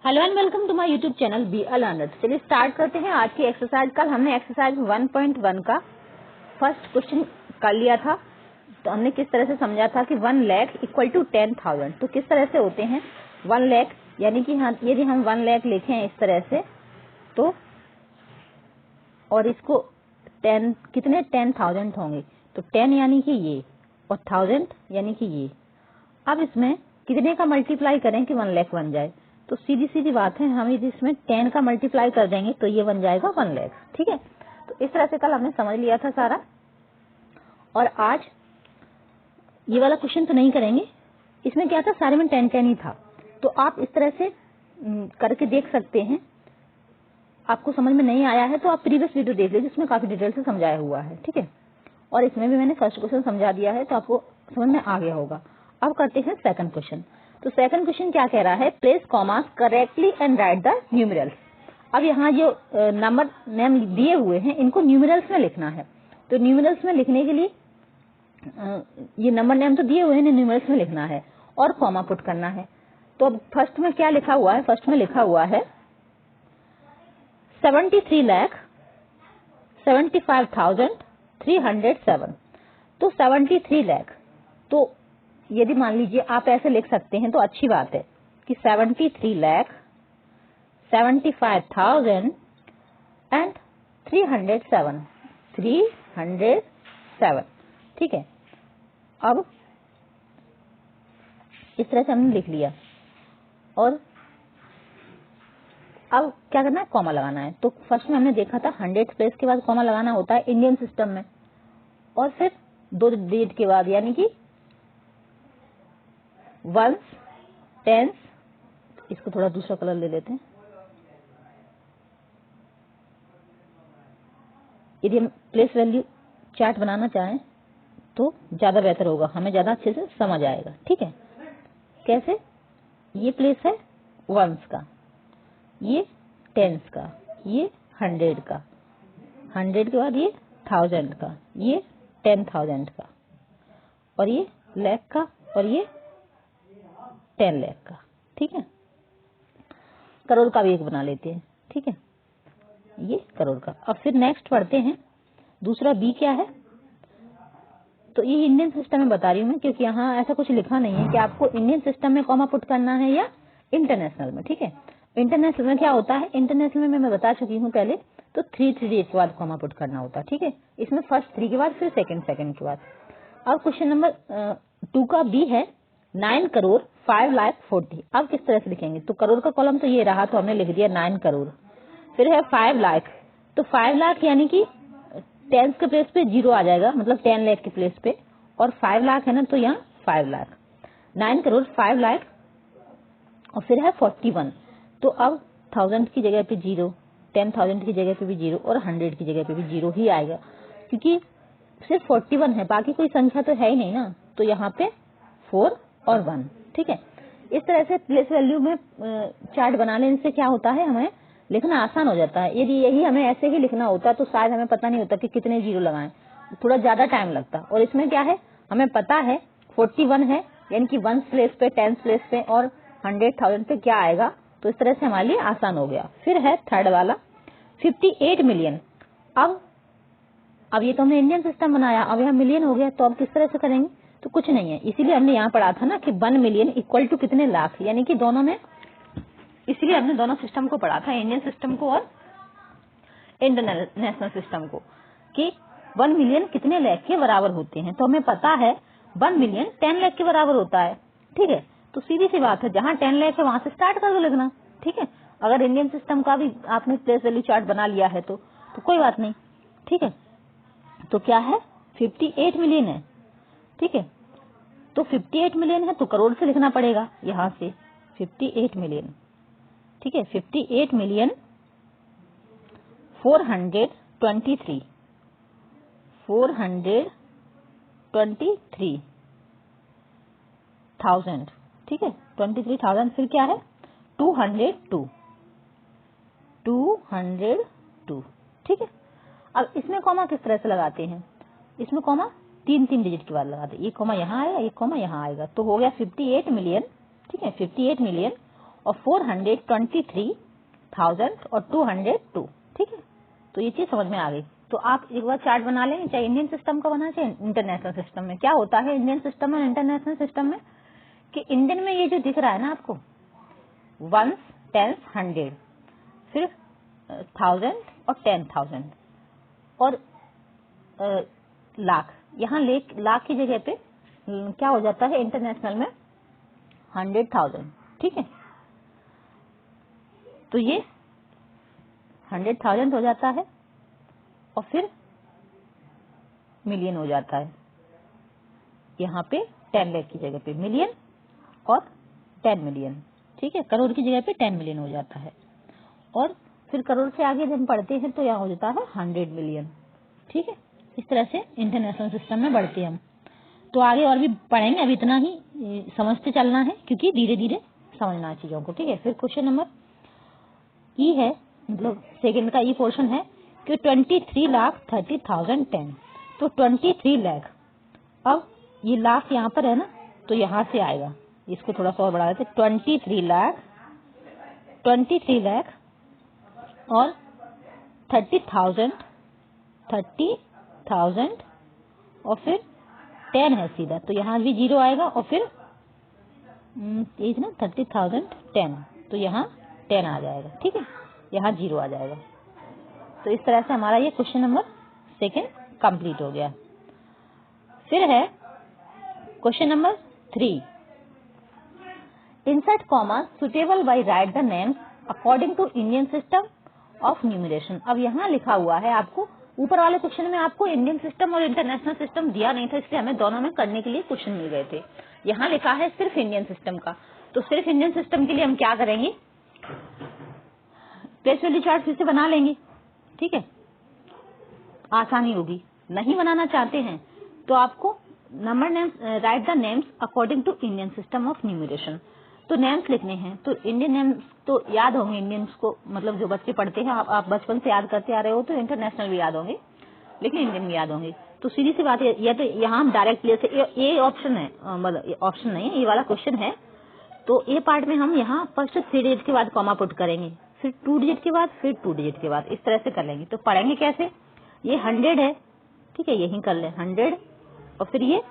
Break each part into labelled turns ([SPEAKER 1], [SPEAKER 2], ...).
[SPEAKER 1] Hello and welcome to my YouTube channel be a learner. चलिए start करते हैं आज की एक्सरसाइज। कल हमने एक्सरसाइज 1.1 का फर्स्ट क्वेश्चन कर लिया था। तो हमने किस तरह से समझा था कि 1 लाख इक्वल टू 10,000। तो किस तरह से होते हैं 1 लाख, यानी कि हाँ, यदि हम 1 लाख लिखें इस तरह से तो, और इसको 10 कितने 10,000 होंगे, तो 10 यानी कि ये और 1000 यानी कि ये। अब इसमें कितने का मल्टीप्लाई करें कि 1 लाख बन जाए, तो सीधी सीधी बात है, हम यदि इसमें 10 का मल्टीप्लाई कर देंगे तो ये बन जाएगा 1 लाख। ठीक है, तो इस तरह से कल हमने समझ लिया था सारा। और आज ये वाला क्वेश्चन तो नहीं करेंगे। इसमें क्या था, सारे में 10 ही था। तो आप इस तरह से करके देख सकते हैं। आपको समझ में नहीं आया है तो आप प्रीवियस वीडियो देख लीजिए, जिसमें काफी डिटेल से समझाया हुआ है। ठीक है, और इसमें भी मैंने फर्स्ट क्वेश्चन समझा दिया है, तो आपको समझ में आ गया होगा। अब करते हैं सेकंड क्वेश्चन। तो सेकंड क्वेश्चन क्या कह रहा है, place commas correctly and write the numerals. अब यहाँ जो नंबर नेम दिए हुए हैं इनको न्यूमेरल्स में लिखना है। तो न्यूमेरल्स में लिखने के लिए ये नंबर नेम तो दिए हुए हैं, न्यूमेरल्स में लिखना है और कॉमा पुट करना है। तो अब फर्स्ट में क्या लिखा हुआ है, फर्स्ट में लिखा हुआ है 73,75,307। तो 73 लाख, तो यदि मान लीजिए आप ऐसे लिख सकते हैं तो अच्छी बात है कि 73,75,307 307। ठीक है, अब इस तरह से हमने लिख लिया। और अब क्या करना है, कॉमा लगाना है। तो फर्स्ट में हमने देखा था 100 प्लेस के बाद कॉमा लगाना होता है इंडियन सिस्टम में, और फिर 2 डिजिट के बाद, यानी कि वंस, टेंस। इसको थोड़ा दूसरा कलर ले लेते हैं। यदि हम प्लेस वैल्यू चार्ट बनाना चाहें तो ज्यादा बेहतर होगा, हमें ज्यादा अच्छे से समझ आएगा। ठीक है, कैसे, ये प्लेस है वंस का, ये टेंस का, ये 100 का, 100 के बाद ये 1000 का, ये 10,000 का, और ये लाख का, और ये 10 लाख का। ठीक है, करोड़ का भी एक बना लेते हैं। ठीक है, ये करोड़ का। अब फिर नेक्स्ट पढ़ते हैं, दूसरा बी क्या है। तो ये इंडियन सिस्टम में बता रही हूँ मैं, क्योंकि यहाँ ऐसा कुछ लिखा नहीं है कि आपको इंडियन सिस्टम में कॉमा पुट करना है या इंटरनेशनल में। ठीक है, इंटरनेशनल में क्या होता है, इंटरनेशनल में मैं बता चुकी हूँ पहले, तो 3 3 के बाद कॉमा पुट करना होता है। ठीक है, इसमें फर्स्ट 3 के बाद फिर सेकंड के बाद। अब क्वेश्चन नंबर 2 का बी है 9,05,40,। अब किस तरह से लिखेंगे, तो करोड़ का कॉलम तो ये रहा, तो हमने लिख दिया 9 करोड़। फिर है 5 लाख, तो 5 लाख यानी कि 10 के प्लेस पे 0 आ जाएगा, मतलब 10 लाख के प्लेस पे, और 5 लाख है ना, तो यहाँ 5 लाख, 9 करोड़ 5 लाख। और फिर है 41, तो अब 1000 की जगह पे 0, 10,000 की जगह पे भी 0, और 100 की जगह पे भी 0 ही आएगा, क्योंकि सिर्फ 41 है, बाकी कोई संख्या तो है ही नहीं ना। तो यहाँ पे 4 और 1। ठीक है, इस तरह से प्लेस वैल्यू में चार्ट बना लेने से क्या होता है, हमें लिखना आसान हो जाता है। यदि यही हमें ऐसे ही लिखना होता तो शायद हमें पता नहीं होता कि कितने 0 लगाएं, थोड़ा ज्यादा टाइम लगता। और इसमें क्या है, हमें पता है 41 है, यानी कि 1 प्लेस पे, 10 प्लेस पे और 100,000 पे क्या आएगा, तो इस तरह से हमारे लिए आसान हो गया। फिर है थर्ड वाला 58 मिलियन। अब ये तो हमने इंडियन सिस्टम बनाया, अब यहाँ मिलियन हो गया, तो अब किस तरह से करेंगे, तो कुछ नहीं है। इसीलिए हमने यहाँ पढ़ा था ना कि 1 मिलियन इक्वल टू कितने लाख, यानी कि दोनों में, इसीलिए हमने दोनों सिस्टम को पढ़ा था, इंडियन सिस्टम को और इंटरनेशनल सिस्टम को, कि 1 मिलियन कितने लाख के बराबर होते हैं। तो हमें पता है 1 मिलियन 10 लाख के बराबर होता है। ठीक है, तो सीधी सी बात है, जहां 10 लाख है वहां से स्टार्ट करके लिखना। ठीक है, अगर इंडियन सिस्टम का भी आपने प्लेस वैल्यू चार्ट बना लिया है तो कोई बात नहीं। ठीक है, तो क्या है 58 मिलियन है। ठीक है, तो 58 मिलियन है तो करोड़ से लिखना पड़ेगा यहां से 58 मिलियन। ठीक है, 58 मिलियन 423 423,000। ठीक है, 23,000। फिर क्या है 202 202। ठीक है, अब इसमें कॉमा किस तरह से लगाते हैं, इसमें कॉमा 3 डिजिट के बाद लगाते हैं। एक कॉमा यहाँ आएगा, एक कॉमा यहाँ आएगा, तो हो गया 58 मिलियन। ठीक है, 58 मिलियन और 423,000 और 202। ठीक है, तो ये चीज समझ में आ गई। तो आप एक बार चार्ट बना लें, चाहे इंडियन सिस्टम का बना चाहे इंटरनेशनल सिस्टम में। क्या होता है इंडियन सिस्टम और इंटरनेशनल सिस्टम में कि इंडियन में ये जो दिख रहा है ना आपको, वंस, टेंस, 100, फिर 1000 और 10,000 और लाख, यहाँ लाख की जगह पे क्या हो जाता है इंटरनेशनल में 100,000। ठीक है, तो ये 100,000 हो जाता है और फिर मिलियन हो जाता है। यहाँ पे 10 लाख की जगह पे मिलियन और 10 मिलियन। ठीक है, करोड़ की जगह पे 10 मिलियन हो जाता है। और फिर करोड़ से आगे जब हम पढ़ते हैं तो यहाँ हो जाता है 100 मिलियन। ठीक है, इस तरह से इंटरनेशनल सिस्टम में बढ़ते हैं हम। तो आगे और भी पढ़ेंगे, अभी इतना ही समझते चलना है क्योंकि धीरे धीरे समझना है चीजों को। ठीक है, फिर क्वेश्चन नंबर ई है, मतलब सेकंड का ई पोर्शन है कि 23,30,010। तो 23 लाख, अब ये लाख यहाँ पर है ना, तो यहाँ से आएगा, इसको थोड़ा सा और बढ़ा देते, 23 लाख और 30,000 और फिर 10 है सीधा, तो यहाँ भी 0 आएगा और फिर ये ना 30,010, तो यहाँ 10 आ जाएगा। ठीक है, यहाँ 0 आ जाएगा। तो इस तरह से हमारा ये क्वेश्चन नंबर सेकंड कंप्लीट हो गया। फिर है question number 3, insert comma suitable by write the names according to Indian system of numeration. अब यहाँ लिखा हुआ है, आपको ऊपर वाले क्वेश्चन में आपको इंडियन सिस्टम और इंटरनेशनल सिस्टम दिया नहीं था, इसलिए हमें दोनों में करने के लिए क्वेश्चन मिल गए थे। यहाँ लिखा है सिर्फ इंडियन सिस्टम का, तो सिर्फ इंडियन सिस्टम के लिए हम क्या करेंगे, प्लेस वैल्यू चार्ट फिर से बना लेंगे। ठीक है, आसानी होगी। नहीं बनाना चाहते हैं तो आपको number names, write the names according to Indian system of numeration. तो नेम्स लिखने हैं, तो इंडियन नेम्स तो याद होंगे, इंडियंस को मतलब जो बच्चे पढ़ते हैं, आप बचपन से याद करते आ रहे हो, तो इंटरनेशनल भी याद होंगे लेकिन इंडियन भी याद होंगे। तो सीधी सी बात है, या तो यहाँ हम डायरेक्ट प्लेस से, ये ऑप्शन है, मतलब ऑप्शन नहीं, ये वाला क्वेश्चन है। तो ये पार्ट में हम यहाँ फर्स्ट 3 डिजिट के बाद कॉमा पुट करेंगे, फिर 2 डिजिट के बाद, फिर 2 डिजिट के बाद, इस तरह से कर लेंगे। तो पढ़ेंगे कैसे, ये 100 है, ठीक है, यही कर ले 100 और फिर ये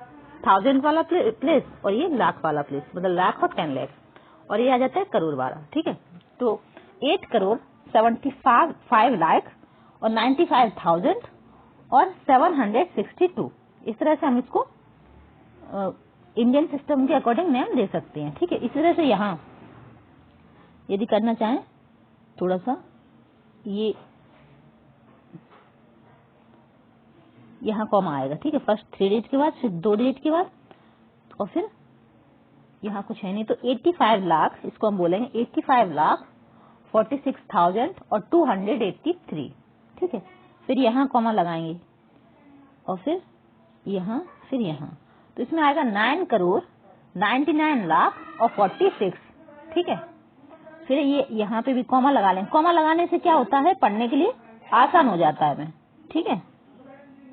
[SPEAKER 1] 1000 वाला प्लेस और ये लाख वाला प्लेस, मतलब लाख और 10 लाख, और ये आ जाता है करोड़ वाला। ठीक है, तो 8,75,00,000 लाख और 95,000 और 762, इस तरह से हम इसको इंडियन सिस्टम के अकॉर्डिंग नेम दे सकते हैं। ठीक है, इस तरह से यहाँ यदि करना चाहें थोड़ा सा, ये यहाँ कॉमा आएगा। ठीक है, फर्स्ट 3 डिजिट के बाद, फिर 2 डिजिट के बाद, और फिर यहाँ कुछ है नहीं, तो 85 लाख, इसको हम बोलेंगे 85,46,000 और 283। ठीक है, फिर यहाँ कॉमा लगाएंगे और फिर यहाँ, फिर यहाँ, तो इसमें आएगा 9,99,00,000 और 46। ठीक है, फिर ये यहाँ पे भी कॉमा लगा लें। कॉमा लगाने से क्या होता है, पढ़ने के लिए आसान हो जाता है हमें। ठीक है,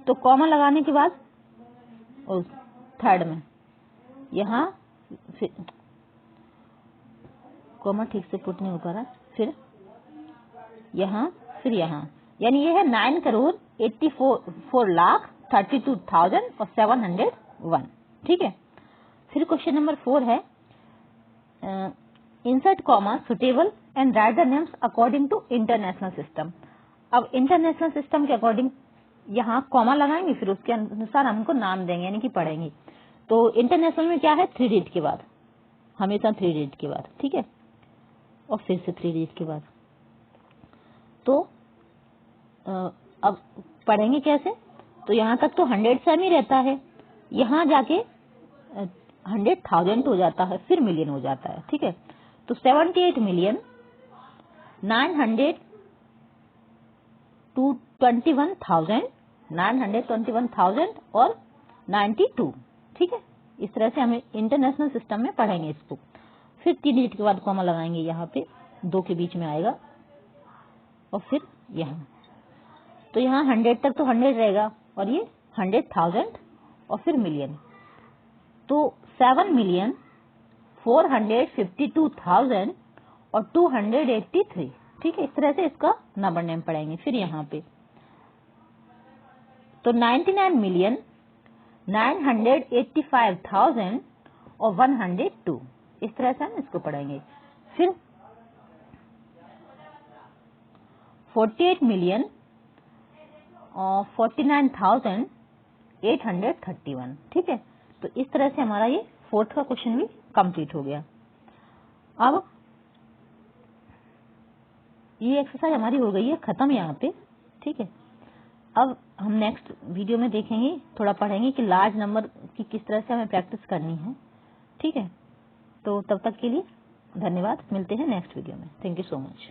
[SPEAKER 1] तो कॉमा लगाने के बाद थर्ड में यहाँ फिर कॉमा ठीक से पुट नहीं हो पा रहा, फिर यहाँ, फिर यहाँ, यानी ये है 9,84,32,000 और 701। ठीक है, फिर क्वेश्चन नंबर 4 है, insert comma suitable and write the names according to international system. अब इंटरनेशनल सिस्टम के अकॉर्डिंग यहाँ कॉमा लगाएंगे, फिर उसके अनुसार हमको नाम देंगे, यानी कि पढ़ेंगे। तो इंटरनेशनल में क्या है, 3 डिजिट के बाद, हमेशा 3 डिजिट के बाद। ठीक है, और फिर से 3 डिजिट के बाद। तो अब पढ़ेंगे कैसे, तो यहाँ तक तो 100 सेम ही रहता है, यहाँ जाके 100,000 हो जाता है, फिर मिलियन हो जाता है। ठीक है, तो 78,921,000 और 92। ठीक है, इस तरह से हमें इंटरनेशनल सिस्टम में पढ़ेंगे इसको। फिर 3 डिजिट के बाद कॉमा लगाएंगे, यहाँ पे 2 के बीच में आएगा और फिर यहाँ, तो यहाँ 100 तक तो 100 रहेगा और ये 100,000 और फिर मिलियन, तो 7,452,000 और 283। ठीक है, इस तरह से इसका नंबर नेम पढ़ेंगे। फिर यहाँ पे तो 99,985,000 और 102, इस तरह से हम इसको पढ़ेंगे। फिर 48,49,831। ठीक है, तो इस तरह से हमारा ये 4th का क्वेश्चन भी कंप्लीट हो गया। अब ये एक्सरसाइज हमारी हो गई है खत्म यहाँ पे। ठीक है, अब हम नेक्स्ट वीडियो में देखेंगे, थोड़ा पढ़ेंगे कि लार्ज नंबर की किस तरह से हमें प्रैक्टिस करनी है। ठीक है, तो तब तक के लिए धन्यवाद, मिलते हैं नेक्स्ट वीडियो में। Thank you so much.